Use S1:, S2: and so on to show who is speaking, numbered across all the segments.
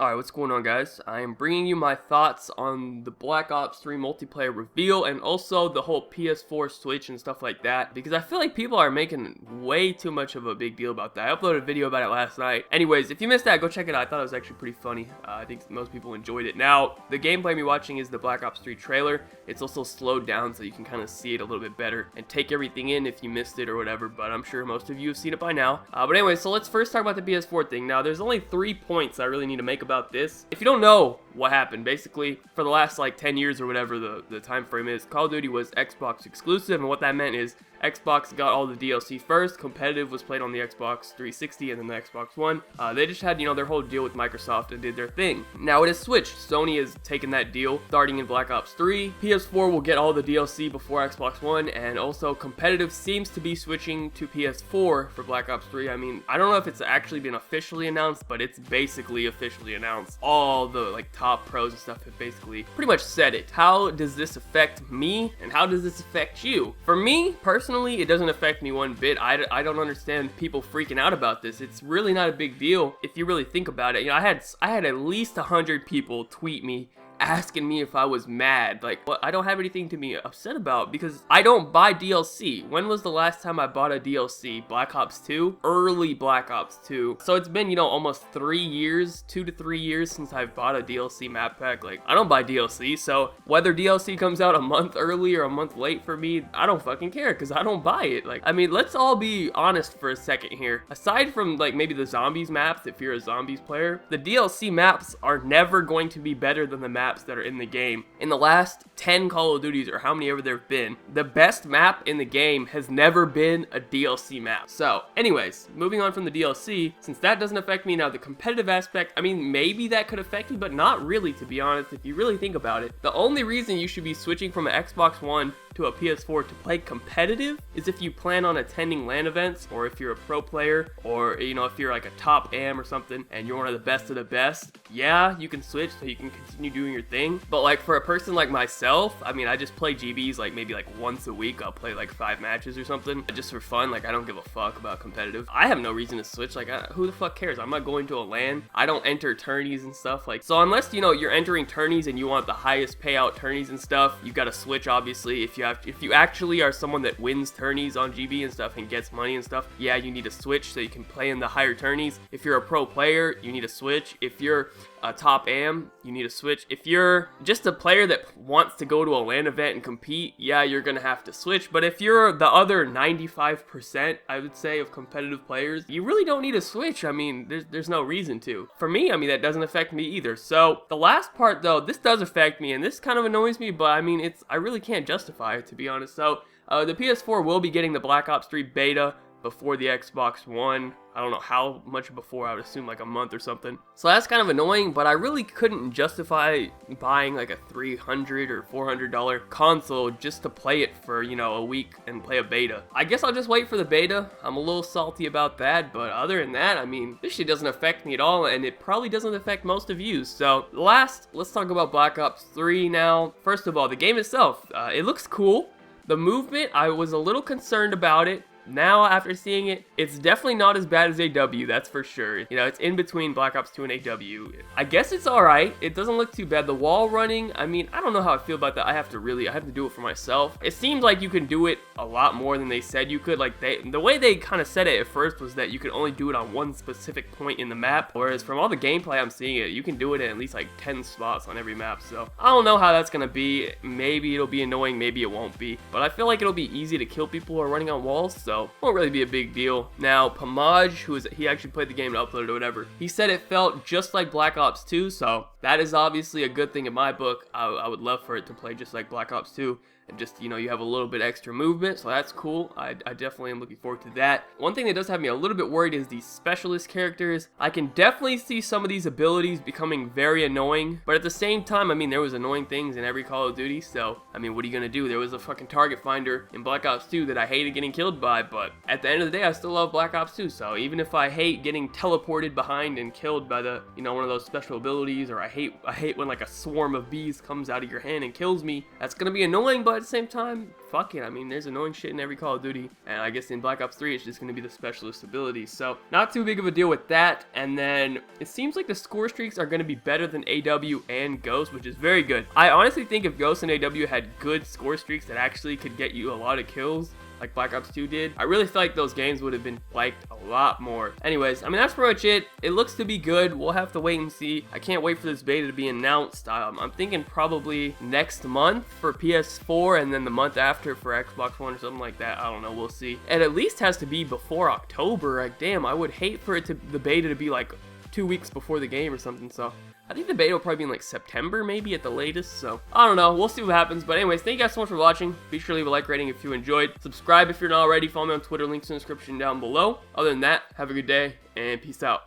S1: Alright, what's going on, guys? I am bringing you my thoughts on the Black Ops 3 multiplayer reveal and also the whole PS4 Switch and stuff like that, because I feel like people are making way too much of a big deal about that. I uploaded a video about it last night. Anyways, if you missed that, go check it out. I thought it was actually pretty funny. I think most people enjoyed it. Now, the gameplay I'm watching is the Black Ops 3 trailer. It's also slowed down so you can kind of see it a little bit better and take everything in if you missed it or whatever, but I'm sure most of you have seen it by now. But anyway, so let's first talk about the PS4 thing. Now, there's only 3 points I really need to make about this. If you don't know what happened, basically for the last like 10 years or whatever the time frame is, Call of Duty was Xbox exclusive, and what that meant is Xbox got all the DLC first. Competitive was played on the Xbox 360 and then the Xbox One. They just had, their whole deal with Microsoft and did their thing. Now it has switched. Sony has taken that deal starting in Black Ops 3. PS4 will get all the DLC before Xbox One, and also competitive seems to be switching to PS4 for Black Ops 3. I mean, I don't know if it's actually been officially announced, but it's basically officially announced. All the top pros and stuff have basically pretty much said it. How does this affect me, and how does this affect you? For me, personally, it doesn't affect me one bit. I don't understand people freaking out about this. It's really not a big deal if you really think about it. I had at least 100 people tweet me asking me if I was mad. Like, well, I don't have anything to be upset about because I don't buy DLC. When was the last time I bought a DLC? Black Ops 2? Early Black Ops 2. So it's been, almost 3 years, 2 to 3 years since I've bought a DLC map pack. Like, I don't buy DLC, so whether DLC comes out a month early or a month late for me, I don't fucking care because I don't buy it. Like, I mean, let's all be honest for a second here. Aside from, like, maybe the zombies maps, if you're a zombies player, the DLC maps are never going to be better than the maps that are in the game. In the last 10 Call of Duties, or how many ever there have been, the best map in the game has never been a DLC map. So, anyways, moving on from the DLC, since that doesn't affect me now, the competitive aspect, I mean, maybe that could affect me, but not really, to be honest, if you really think about it. The only reason you should be switching from an Xbox One to a PS4 to play competitive is if you plan on attending LAN events, or if you're a pro player, or if you're like a top AM or something and you're one of the best, yeah, you can switch so you can continue doing your thing. But like for a person like myself, I mean, I just play GBs like maybe like once a week. I'll play like 5 matches or something just for fun. Like, I don't give a fuck about competitive. I have no reason to switch. Like, who the fuck cares? I'm not going to a LAN. I don't enter tourneys and stuff. Like, so unless you're entering tourneys and you want the highest payout tourneys and stuff, you got to switch, obviously. If you actually are someone that wins tourneys on GB and stuff and gets money and stuff, yeah, you need to switch so you can play in the higher tourneys. If you're a pro player, you need to switch. If you're a top AM, you need to switch. If you're just a player that wants to go to a LAN event and compete, yeah, you're gonna have to switch. But if you're the other 95%, I would say, of competitive players, you really don't need to switch. I mean, there's no reason to. For me, I mean, that doesn't affect me either. So the last part though, this does affect me, and this kind of annoys me, but I mean, I really can't justify it, to be honest. So the PS4 will be getting the Black Ops 3 beta before the Xbox One. I don't know how much before, I would assume like a month or something. So that's kind of annoying, but I really couldn't justify buying like a $300 or $400 console just to play it for, a week and play a beta. I guess I'll just wait for the beta. I'm a little salty about that, but other than that, I mean, this shit doesn't affect me at all, and it probably doesn't affect most of you. So last, let's talk about Black Ops 3 now. First of all, the game itself, it looks cool. The movement, I was a little concerned about it. Now, after seeing it, it's definitely not as bad as AW, that's for sure. It's in between Black Ops 2 and AW. I guess it's alright. It doesn't look too bad. The wall running, I mean, I don't know how I feel about that. I have to do it for myself. It seems like you can do it a lot more than they said you could. Like, the way they kind of said it at first was that you could only do it on one specific point in the map, whereas from all the gameplay I'm seeing you can do it at least like 10 spots on every map. So I don't know how that's gonna be. Maybe it'll be annoying, maybe it won't be. But I feel like it'll be easy to kill people who are running on walls, so won't really be a big deal. Now, Pamaj, he actually played the game and uploaded or whatever, he said it felt just like Black Ops 2, so that is obviously a good thing in my book. I would love for it to play just like Black Ops 2. And just, you have a little bit extra movement, so that's cool. I definitely am looking forward to that. One thing that does have me a little bit worried is these specialist characters. I can definitely see some of these abilities becoming very annoying, but at the same time, I mean, there was annoying things in every Call of Duty, so, I mean, what are you gonna do? There was a fucking target finder in Black Ops 2 that I hated getting killed by, but at the end of the day, I still love Black Ops 2, so even if I hate getting teleported behind and killed by the, one of those special abilities, or I hate when like a swarm of bees comes out of your hand and kills me, that's gonna be annoying, but but at the same time, fuck it. I mean, there's annoying shit in every Call of Duty, and I guess in Black Ops 3 it's just going to be the specialist abilities, so not too big of a deal with that. And then it seems like the score streaks are going to be better than AW and Ghost, which is very good. I honestly think if Ghost and AW had good score streaks that actually could get you a lot of kills, like Black Ops 2 did, I really feel like those games would have been liked a lot more. Anyways, I mean, that's pretty much it. It looks to be good. We'll have to wait and see. I can't wait for this beta to be announced. I'm thinking probably next month for PS4 and then the month after for Xbox One or something like that. I don't know. We'll see. It at least has to be before October. Like, damn, I would hate for it to, the beta to be like 2 weeks before the game or something, so I think the beta will probably be in like September maybe at the latest, so I don't know, we'll see what happens. But anyways, thank you guys so much for watching. Be sure to leave a like rating if you enjoyed. Subscribe if you're not already. Follow me on Twitter, links in the description down below. Other than that, have a good day and peace out.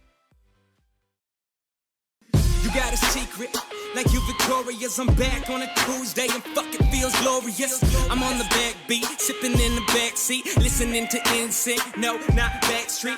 S2: You got a secret, like you victorious. I'm back on a Tuesday and fucking feels glorious. I'm on the backbeat, sipping in the backseat, listening to NSYNC. No, not Backstreet.